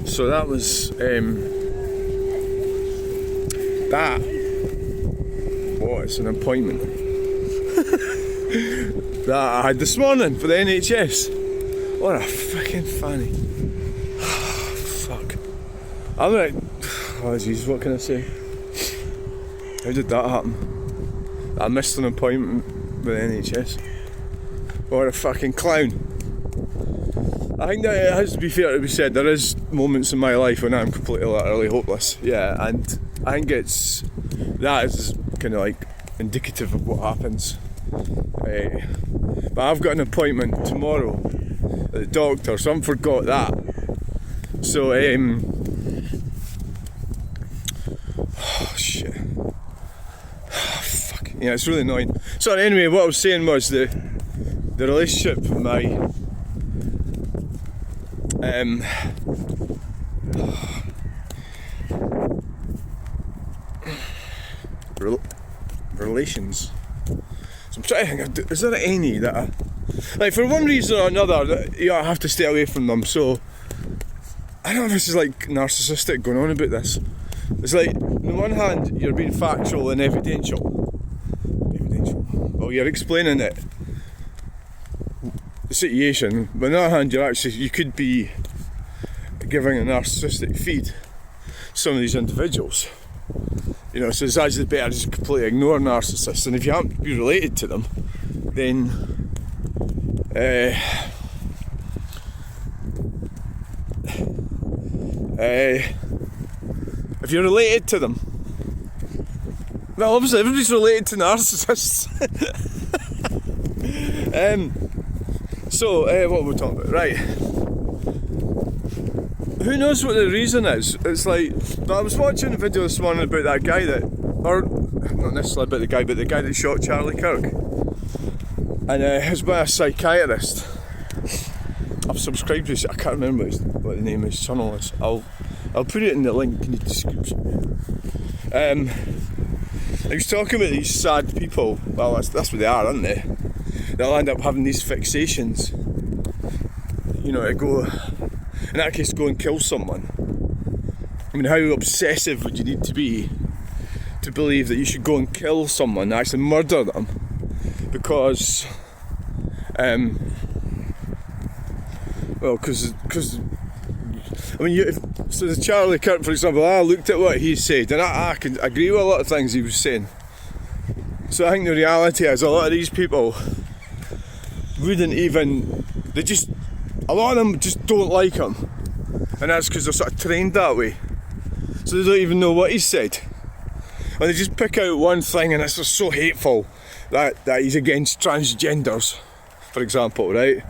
So that was that was an appointment that I had this morning for the NHS. What a fucking fanny. Fuck. I'm like, oh jeez, what can I say? How did that happen? I missed an appointment with the NHS. What a fucking clown. I think that it has to be fair to be said, there is moments in my life when I'm completely utterly hopeless. Yeah, and I think that is kind of like indicative of what happens. But I've got an appointment tomorrow at the doctor, so I haven't forgot that. So, oh shit. Oh, fuck. Yeah, it's really annoying. So anyway, what I was saying was the relationship with my relations. So I'm trying to think, is there any that like for one reason or another that I have to stay away from them? So I don't know if this is like narcissistic going on about this. It's like on the one hand you're being factual and evidential. Well, you're explaining it, the situation, but on the other hand you could be giving a narcissistic feed to some of these individuals. You know, so it's actually better to just completely ignore narcissists, and if you happen to be related to them, then if you're related to them, well, obviously everybody's related to narcissists. So what were we talking about? Right. Who knows what the reason is? It's like, I was watching a video this morning about that guy or not necessarily about the guy, but the guy that shot Charlie Kirk. And it's by a psychiatrist. I've subscribed to it, I can't remember what the name of his channel is. I'll put it in the link in the description. He was talking about these sad people. Well, that's what they are, aren't they? They'll end up having these fixations, you know, to go, in that case, go and kill someone. I mean, how obsessive would you need to be to believe that you should go and kill someone, actually murder them, because, because I mean, so the Charlie Kirk, for example, I looked at what he said, and I can agree with a lot of things he was saying. So I think the reality is, a lot of these people wouldn't even, a lot of them just don't like him, and that's because they're sort of trained that way, so they don't even know what he said, and they just pick out one thing, and it's just so hateful that he's against transgenders, for example, right?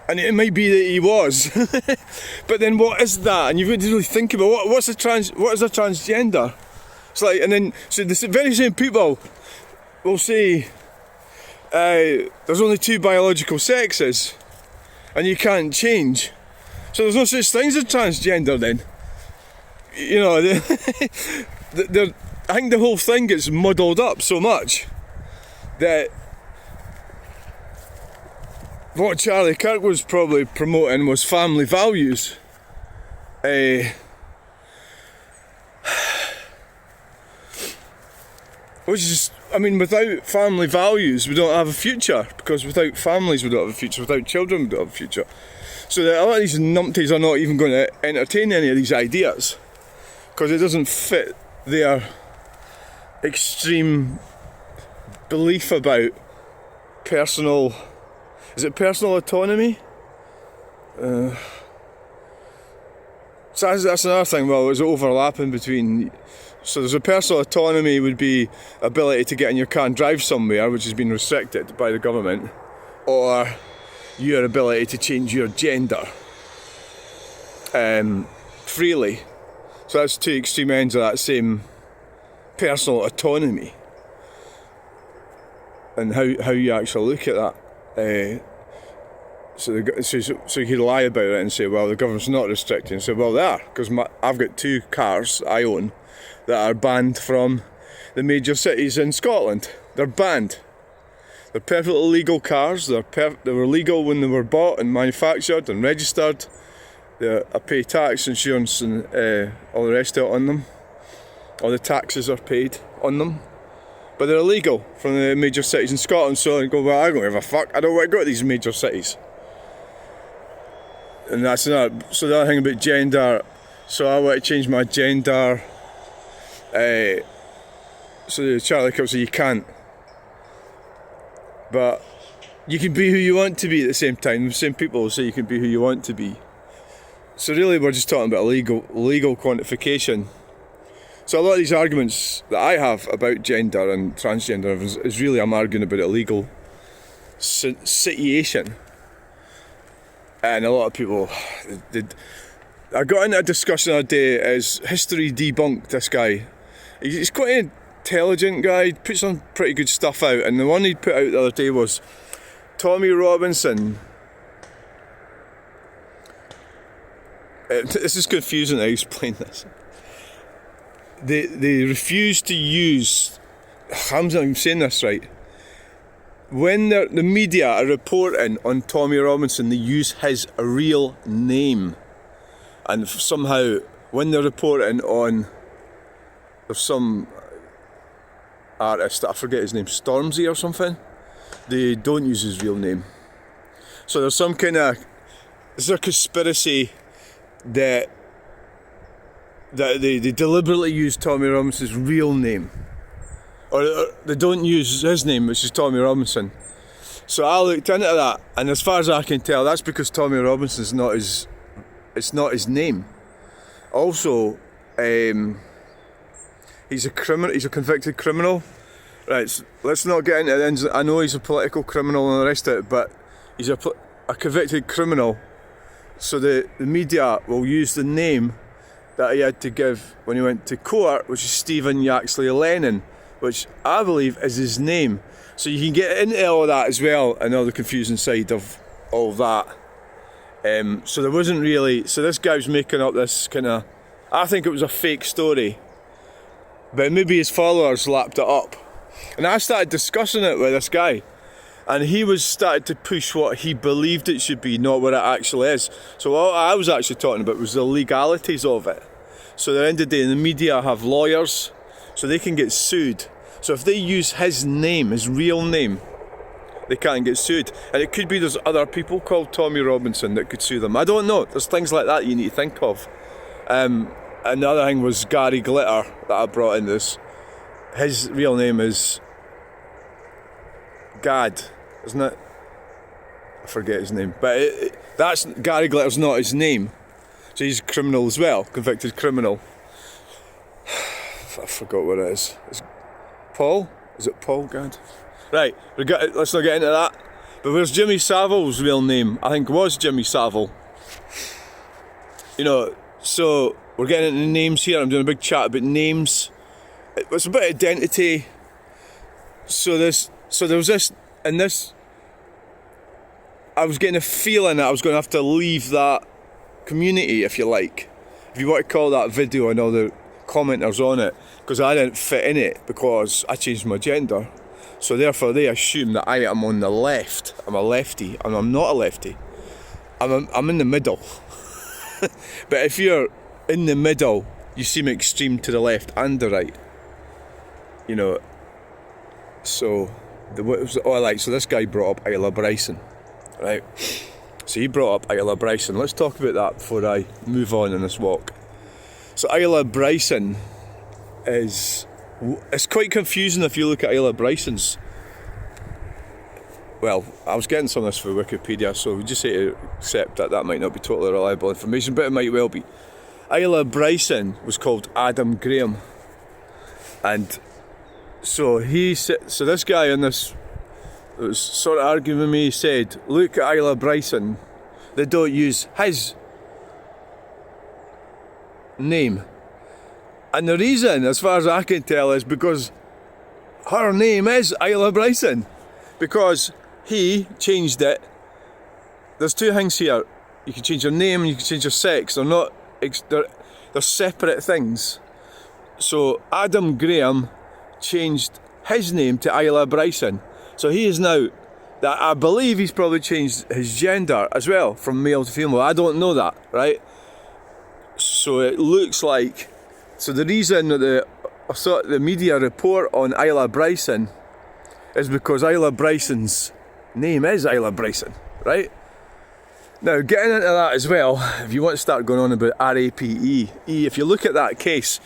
And it might be that he was, but then what is that? And you've got to really think about what is a transgender? It's like, and then so the very same people will say there's only two biological sexes, and you can't change. So there's no such thing as a transgender then. You know, I think the whole thing gets muddled up so much that what Charlie Kirk was probably promoting was family values. Which is, I mean, without family values we don't have a future, because without families we don't have a future, without children we don't have a future. So that a lot of these numpties are not even going to entertain any of these ideas, because it doesn't fit their extreme belief about personal autonomy? So that's another thing. Well, there's overlapping between. So there's a personal autonomy would be ability to get in your car and drive somewhere, which has been restricted by the government, or your ability to change your gender freely. So that's two extreme ends of that same personal autonomy, and how you actually look at that. So you could lie about it and say, well, the government's not restricting. And say, well, they are, because I've got two cars I own that are banned from the major cities in Scotland. They're banned. They're perfectly legal cars. They were legal when they were bought and manufactured and registered, I pay tax, insurance, and all the rest of it on them. All the taxes are paid on them. But they're illegal from the major cities in Scotland, so I go, well, I don't give a fuck. I don't want to go to these major cities. And that's another. So the other thing about gender, so I want to change my gender. So Charlie Kirk said you can't. But you can be who you want to be at the same time. The same people will say you can be who you want to be. So really we're just talking about legal quantification. So a lot of these arguments that I have about gender and transgender is really I'm arguing about a legal situation. And a lot of people, I got into a discussion the other day, is history debunked this guy. He's quite an intelligent guy, he puts some pretty good stuff out, and the one he put out the other day was Tommy Robinson. This is confusing, I explain this. They refuse to use, I'm not even saying this right, when the media are reporting on Tommy Robinson, they use his real name. And somehow, when they're reporting on, there's some artist, I forget his name, Stormzy or something, they don't use his real name. So there's some kind of, is there a conspiracy that they deliberately use Tommy Robinson's real name, or they don't use his name, which is Tommy Robinson. So I looked into that, and as far as I can tell, that's because Tommy Robinson's it's not his name. Also, he's a criminal. He's a convicted criminal. Right. So let's not get into it. I know he's a political criminal and the rest of it, but he's a convicted criminal. So the media will use the name that he had to give when he went to court, which is Stephen Yaxley Lennon, which I believe is his name. So you can get into all of that as well, and all the confusing side of all of that. So there wasn't really, so this guy was making up this kind of, I think it was a fake story, but maybe his followers lapped it up. And I started discussing it with this guy, and he was started to push what he believed it should be, not what it actually is. So what I was actually talking about was the legalities of it. So at the end of the day, the media have lawyers, so they can get sued. So if they use his name, his real name, they can't get sued. And it could be there's other people called Tommy Robinson that could sue them. I don't know. There's things like that you need to think of. Another thing was Gary Glitter that I brought in this. His real name is Gad, isn't it? I forget his name. But that's Gary Glitter's not his name. So he's a criminal as well, convicted criminal. I forgot what it is. It's Paul? Is it Paul Gad? Right, let's not get into that. But where's Jimmy Savile's real name? I think it was Jimmy Savile. You know, so we're getting into names here. I'm doing a big chat about names. It's a bit of identity. So there was this, and this, I was getting a feeling that I was going to have to leave that community, if you like, if you want to call that video and all the commenters on it, because I didn't fit in it because I changed my gender. So therefore they assume that I am on the left. I'm a lefty, and I'm not a lefty. I'm in the middle. But if you're in the middle, you seem extreme to the left and the right. You know. So so this guy brought up Isla Bryson, right? So he brought up Isla Bryson. Let's talk about that before I move on in this walk. So Isla Bryson it's quite confusing if you look at Isla Bryson's. Well, I was getting some of this for Wikipedia, so we just say to accept that might not be totally reliable information, but it might well be. Isla Bryson was called Adam Graham, and so this guy in this was sort of arguing with me, said, look at Isla Bryson, they don't use his name. And the reason, as far as I can tell, is because her name is Isla Bryson. Because he changed it. There's two things here. You can change your name and you can change your sex. They're separate things. So Adam Graham changed his name to Isla Bryson. So he is now, I believe he's probably changed his gender as well, from male to female. I don't know that, right? So it looks like, so the reason that the media report on Isla Bryson is because Isla Bryson's name is Isla Bryson, right? Now, getting into that as well, if you want to start going on about RAPE, if you look at that case,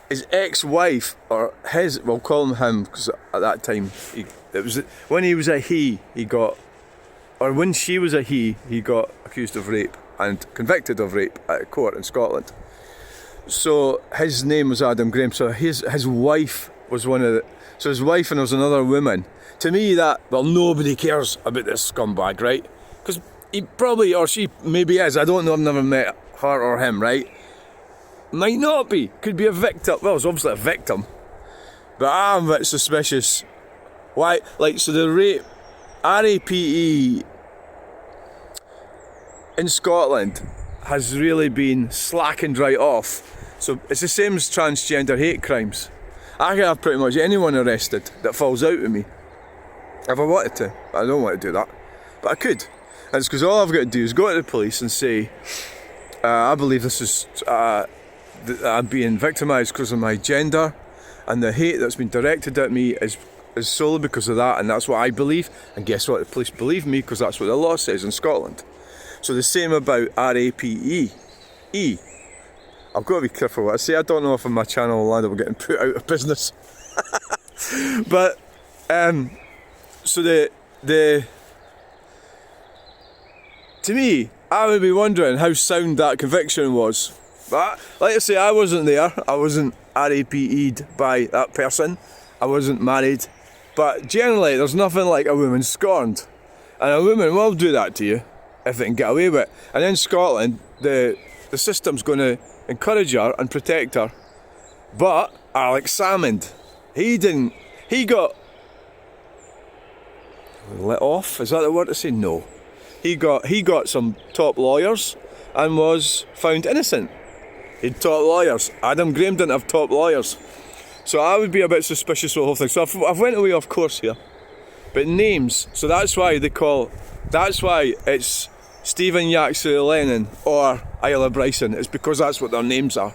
his ex-wife, or his, we'll call him, because at that time, it was when he was a he got, or when she was a he got accused of rape and convicted of rape at a court in Scotland. So his name was Adam Graham, so his wife was one of the, so his wife and there was another woman. To me that, well, nobody cares about this scumbag, right? Because he probably, or she maybe is, I don't know, I've never met her or him, right? Might not be, could be a victim, well, it's obviously a victim, but I'm a bit suspicious. Why, like, so the rape, RAPE in Scotland has really been slackened right off. So it's the same as transgender hate crimes. I can have pretty much anyone arrested that falls out with me, if I wanted to. I don't want to do that, but I could. And it's because all I've got to do is go to the police and say, I believe this is, I'm being victimised because of my gender, and the hate that's been directed at me is solely because of that, and that's what I believe. And guess what? The police believe me because that's what the law says in Scotland. So the same about RAPE. I've got to be careful what I say. I don't know if on my channel will end up getting put out of business. But so the to me, I would be wondering how sound that conviction was. But like I say, I wasn't there. I wasn't RAPE'd by that person. I wasn't married. But generally, there's nothing like a woman scorned, and a woman will do that to you if they can get away with it. And in Scotland, the system's going to encourage her and protect her. But Alex Salmond, he got let off. Is that the word to say? No. He got some top lawyers and was found innocent. He had top lawyers. Adam Graham didn't have top lawyers. So I would be a bit suspicious of the whole thing. So I've went away off course here. But names, so that's why it's Stephen Yaxley Lennon or Isla Bryson. It's because that's what their names are.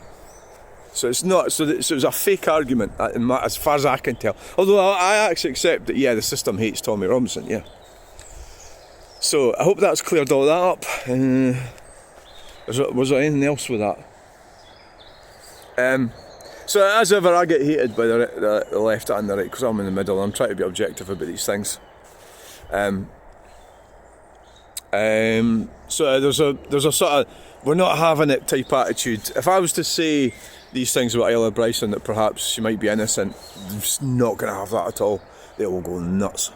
So it's not, so it was a fake argument as far as I can tell. Although I actually accept that, yeah, the system hates Tommy Robinson, yeah. So I hope that's cleared all that up. Was there anything else with that? So as ever, I get hated by the left and the right because I'm in the middle. I'm trying to be objective about these things. So there's a sort of we're not having it type attitude. If I was to say these things about Isla Bryson that perhaps she might be innocent, I'm just not going to have that at all. They will go nuts.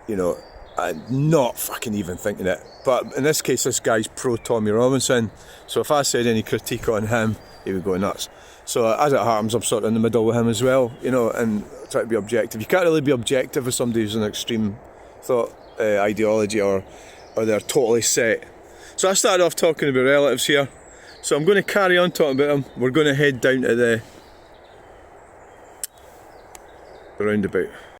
You know, I'm not fucking even thinking it. But in this case, this guy's pro Tommy Robinson. So if I said any critique on him, he would go nuts. So as it happens, I'm sort of in the middle with him as well, you know, and try to be objective. You can't really be objective with somebody who's an extreme thought ideology or they're totally set. So I started off talking about relatives here. So I'm going to carry on talking about them. We're going to head down to the roundabout.